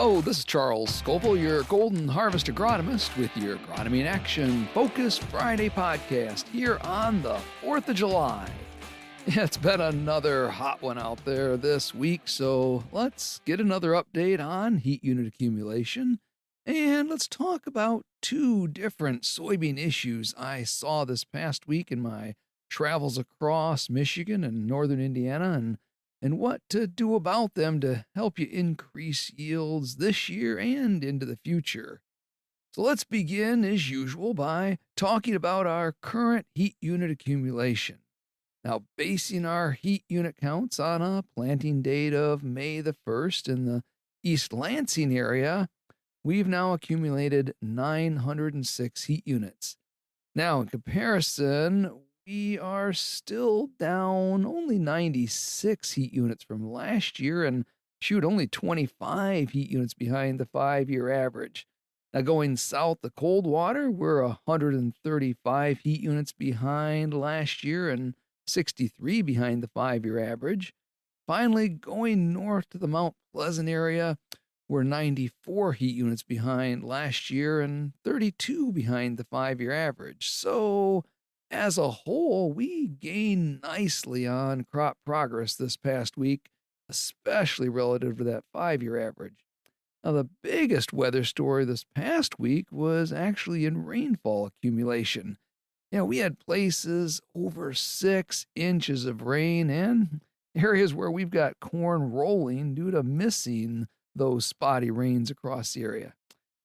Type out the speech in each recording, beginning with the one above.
Hello, this is Charles Scoville, your Golden Harvest agronomist with your Agronomy in Action Focus Friday podcast here on the 4th of July. It's been another hot one out there this week, so let's get another update on heat unit accumulation. And let's talk about two different soybean issues I saw this past week in my travels across Michigan and northern Indiana and what to do about them to help you increase yields this year and into the future. So let's begin, as usual, by talking about our current heat unit accumulation. Now, basing our heat unit counts on a planting date of May the 1st in the East Lansing area, we've now accumulated 906 heat units. Now, in comparison, we are still down only 96 heat units from last year and only 25 heat units behind the 5-year average. Now, going south to Coldwater, we're 135 heat units behind last year and 63 behind the 5-year average. Finally, going north to the Mount Pleasant area, we're 94 heat units behind last year and 32 behind the 5-year average. So, as a whole, we gained nicely on crop progress this past week, especially relative to that 5-year average. Now, the biggest weather story this past week was actually in rainfall accumulation. We had places over 6 inches of rain and areas where we've got corn rolling due to missing those spotty rains across the area.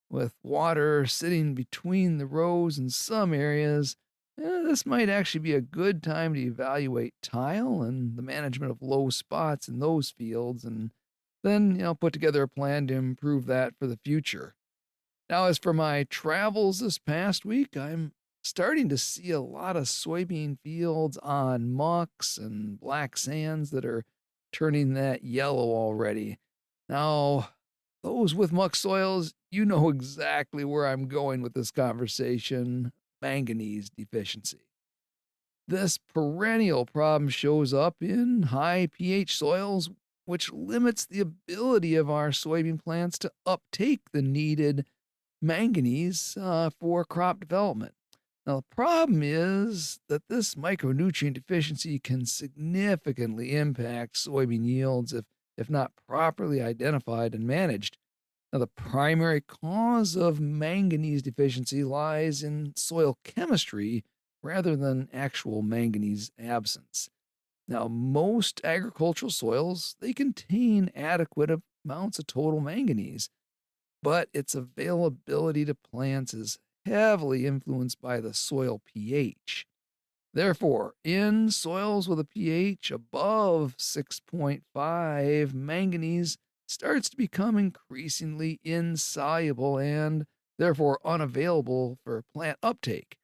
With water sitting between the rows in some areas, this might actually be a good time to evaluate tile and the management of low spots in those fields and then, put together a plan to improve that for the future. Now, as for my travels this past week, I'm starting to see a lot of soybean fields on mucks and black sands that are turning that yellow already. Now, those with muck soils, you know exactly where I'm going with this conversation: manganese deficiency. This perennial problem shows up in high pH soils, which limits the ability of our soybean plants to uptake the needed manganese for crop development. Now, the problem is that this micronutrient deficiency can significantly impact soybean yields if not properly identified and managed. Now, the primary cause of manganese deficiency lies in soil chemistry rather than actual manganese absence. Now, most agricultural soils, they contain adequate amounts of total manganese, but its availability to plants is heavily influenced by the soil pH. Therefore, in soils with a pH above 6.5, manganese starts to become increasingly insoluble and therefore unavailable for plant uptake.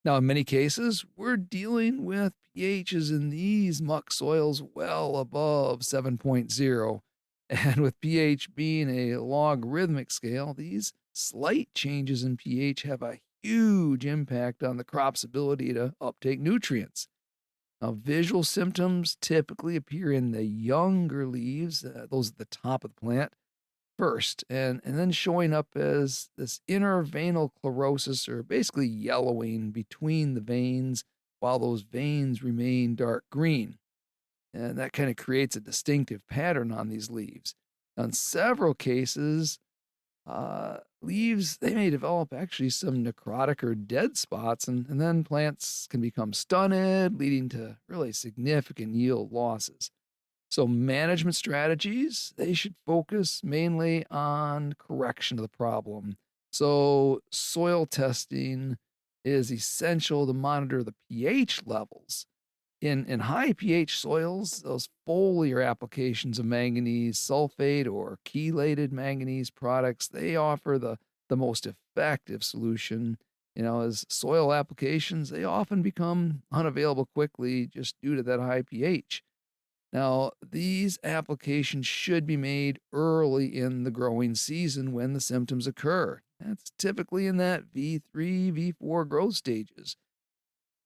Now, in many cases, we're dealing with pHs in these muck soils well above 7.0. And with pH being a logarithmic scale, these slight changes in pH have a huge impact on the crop's ability to uptake nutrients. Now, visual symptoms typically appear in the younger leaves, those at the top of the plant, first, and then showing up as this interveinal chlorosis, or basically yellowing between the veins while those veins remain dark green. And that kind of creates a distinctive pattern on these leaves. Now, in several cases, leaves, they may develop actually some necrotic or dead spots, and then plants can become stunted, leading to really significant yield losses. So management strategies, they should focus mainly on correction of the problem. So soil testing is essential to monitor the pH levels. In high pH soils, those foliar applications of manganese sulfate or chelated manganese products, they offer the most effective solution. As soil applications, they often become unavailable quickly just due to that high pH. Now, these applications should be made early in the growing season when the symptoms occur. That's typically in that V3, V4 growth stages.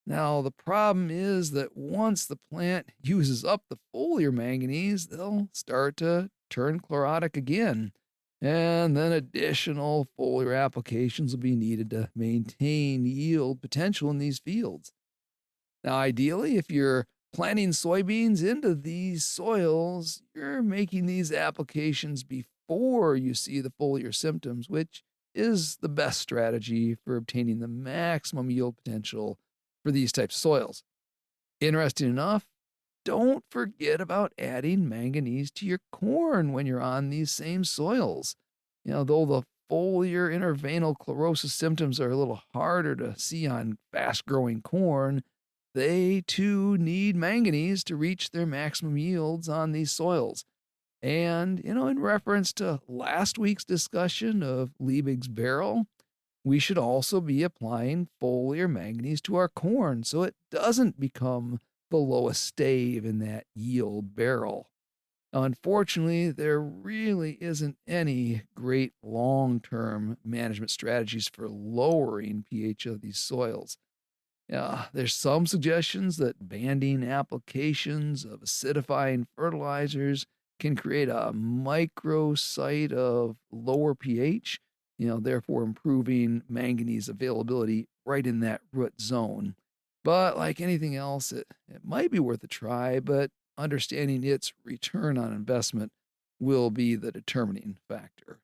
Now, the problem is that once the plant uses up the foliar manganese, they'll start to turn chlorotic again. And then additional foliar applications will be needed to maintain yield potential in these fields. Now, ideally, if you're planting soybeans into these soils, you're making these applications before you see the foliar symptoms, which is the best strategy for obtaining the maximum yield potential for these types of soils. Interesting enough, don't forget about adding manganese to your corn when you're on these same soils. Though the foliar interveinal chlorosis symptoms are a little harder to see on fast growing corn, they too need manganese to reach their maximum yields on these soils. And, in reference to last week's discussion of Liebig's barrel, we should also be applying foliar manganese to our corn so it doesn't become the lowest stave in that yield barrel. Unfortunately, there really isn't any great long term management strategies for lowering pH of these soils. Yeah, there's some suggestions that banding applications of acidifying fertilizers can create a microsite of lower pH, therefore improving manganese availability right in that root zone. But like anything else, it might be worth a try, but understanding its return on investment will be the determining factor.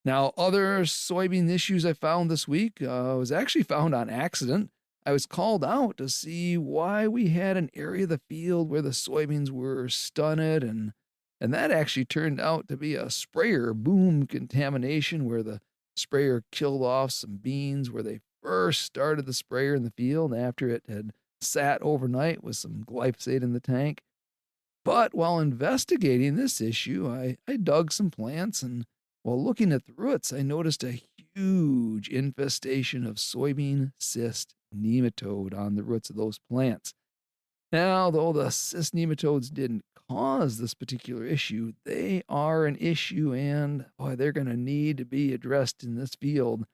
Now, other soybean issues I found this week was actually found on accident. I was called out to see why we had an area of the field where the soybeans were stunted, and that actually turned out to be a sprayer boom contamination where the sprayer killed off some beans where they first started the sprayer in the field after it had sat overnight with some glyphosate in the tank. But while investigating this issue, I dug some plants, and while looking at the roots, I noticed a huge infestation of soybean cyst nematode on the roots of those plants. Now, though the cyst nematodes didn't cause this particular issue, they are an issue, and boy, they're going to need to be addressed in this field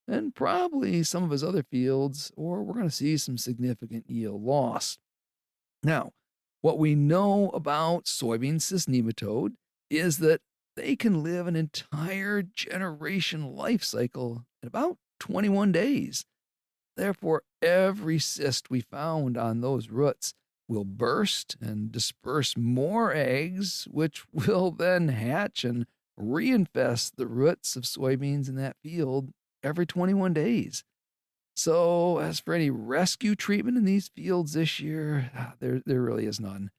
and probably some of his other fields, or we're going to see some significant yield loss. Now, what we know about soybean cyst nematode is that they can live an entire generation life cycle in about 21 days. Therefore, every cyst we found on those roots will burst and disperse more eggs, which will then hatch and reinfest the roots of soybeans in that field every 21 days. So, as for any rescue treatment in these fields this year, there really is none.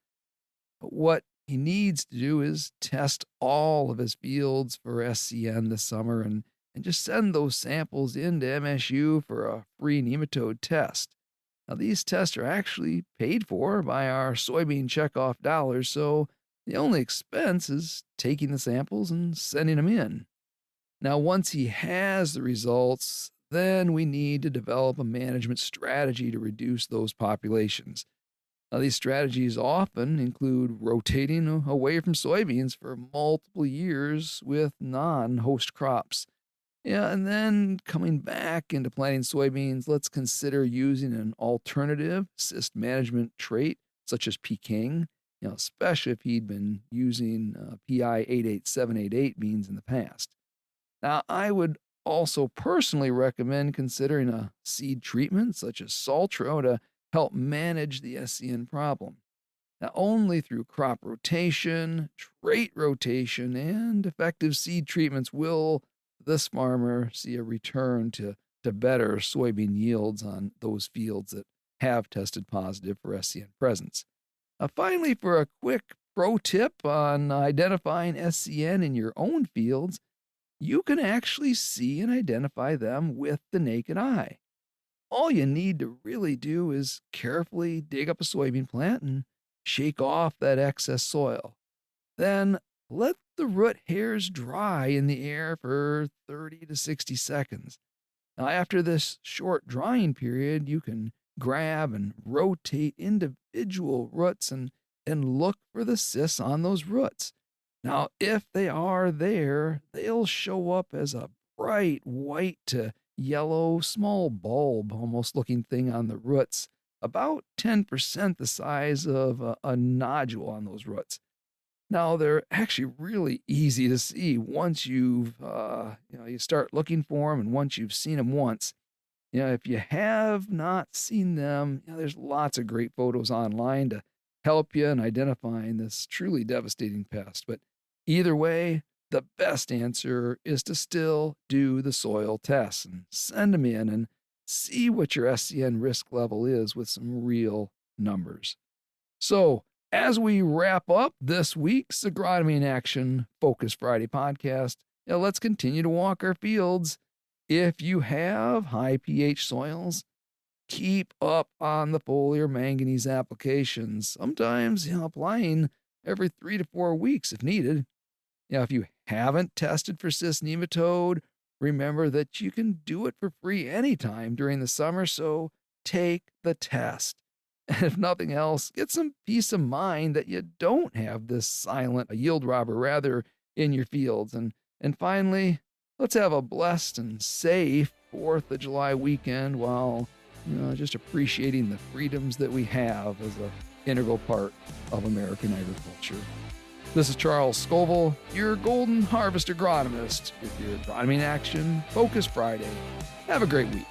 But what he needs to do is test all of his fields for SCN this summer and just send those samples into MSU for a free nematode test. Now, these tests are actually paid for by our soybean checkoff dollars, so the only expense is taking the samples and sending them in. Now, once he has the results, then we need to develop a management strategy to reduce those populations. Now, these strategies often include rotating away from soybeans for multiple years with non host crops. Yeah, and then coming back into planting soybeans, let's consider using an alternative cyst management trait such as peking, especially if he'd been using PI 88788 beans in the past. Now, I would also personally recommend considering a seed treatment such as Saltro to help manage the SCN problem. Now, only through crop rotation, trait rotation, and effective seed treatments will this farmer see a return to better soybean yields on those fields that have tested positive for SCN presence. Finally, for a quick pro tip on identifying SCN in your own fields, you can actually see and identify them with the naked eye. All you need to really do is carefully dig up a soybean plant and shake off that excess soil. Then let the root hairs dry in the air for 30 to 60 seconds. Now, after this short drying period, you can grab and rotate individual roots and look for the cysts on those roots. Now, if they are there, they'll show up as a bright white to yellow, small bulb almost looking thing on the roots, about 10% the size of a nodule on those roots. Now, they're actually really easy to see once you start looking for them and once you've seen them once. If you have not seen them, there's lots of great photos online to help you in identifying this truly devastating pest. But either way, the best answer is to still do the soil tests and send them in and see what your SCN risk level is with some real numbers. So, as we wrap up this week's Agronomy in Action Focus Friday podcast, let's continue to walk our fields. If you have high pH soils, keep up on the foliar manganese applications. Sometimes, applying every 3 to 4 weeks if needed. If you haven't tested for cyst nematode, remember that you can do it for free anytime during the summer, so take the test. And if nothing else, get some peace of mind that you don't have this silent yield robber rather in your fields. And finally, let's have a blessed and safe 4th of July weekend while just appreciating the freedoms that we have as an integral part of American agriculture. This is Charles Scoville, your Golden Harvest agronomist, with your Agronomy in Action Focus Friday. Have a great week.